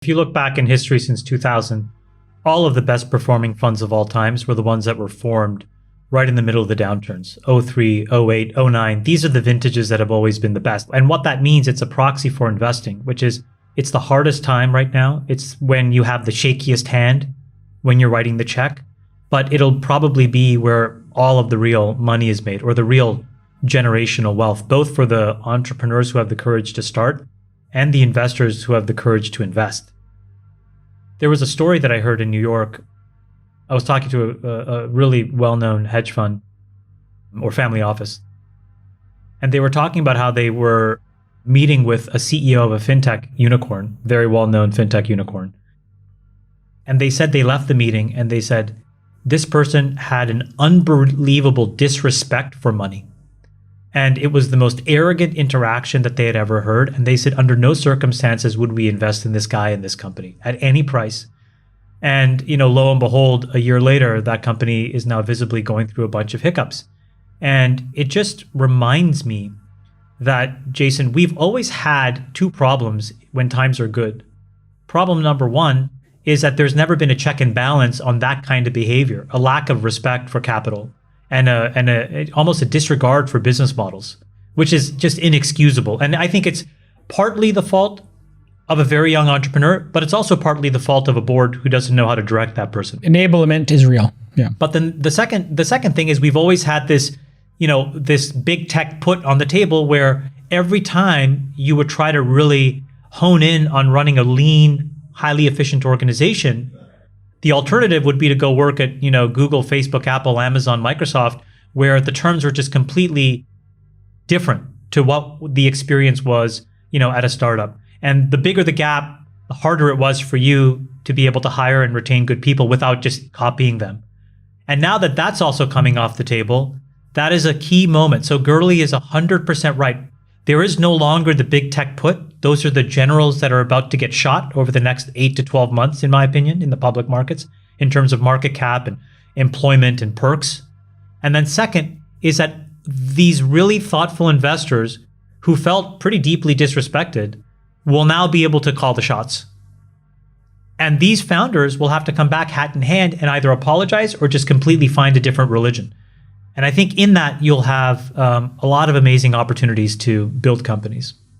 If you look back in history since 2000, all of the best performing funds of all times were the ones that were formed right in the middle of the downturns. 03, 08, 09. These are the vintages that have always been the best. And what that means, it's a proxy for investing, which is it's the hardest time right now. It's when you have the shakiest hand when you're writing the check, but it'll probably be where all of the real money is made, or the real generational wealth, both for the entrepreneurs who have the courage to start and the investors who have the courage to invest. There was a story that I heard in New York. I was talking to a really well-known hedge fund or family office, and they were talking about how they were meeting with a CEO of a fintech unicorn, very well-known fintech unicorn. And they said they left the meeting and they said, this person had an unbelievable disrespect for money. And it was the most arrogant interaction that they had ever heard. And they said, under no circumstances would we invest in this guy in this company at any price. And, lo and behold, a year later, that company is now visibly going through a bunch of hiccups. And it just reminds me that, Jason, we've always had two problems when times are good. Problem number one is that there's never been a check and balance on that kind of behavior, a lack of respect for capital, and almost a disregard for business models, which is just inexcusable. And I think it's partly the fault of a very young entrepreneur, but it's also partly the fault of a board who doesn't know how to direct that person. Enablement is real. Yeah. But then the second thing is we've always had this, this big tech put on the table where every time you would try to really hone in on running a lean, highly efficient organization, the alternative would be to go work at, Google, Facebook, Apple, Amazon, Microsoft, where the terms were just completely different to what the experience was, at a startup. And the bigger the gap, the harder it was for you to be able to hire and retain good people without just copying them. And now that that's also coming off the table, that is a key moment. So Gurley is 100% right. There is no longer the big tech put. Those are the generals that are about to get shot over the next 8 to 12 months, in my opinion, in the public markets, in terms of market cap and employment and perks. And then second is that these really thoughtful investors who felt pretty deeply disrespected will now be able to call the shots. And these founders will have to come back hat in hand and either apologize or just completely find a different religion. And I think in that you'll have a lot of amazing opportunities to build companies.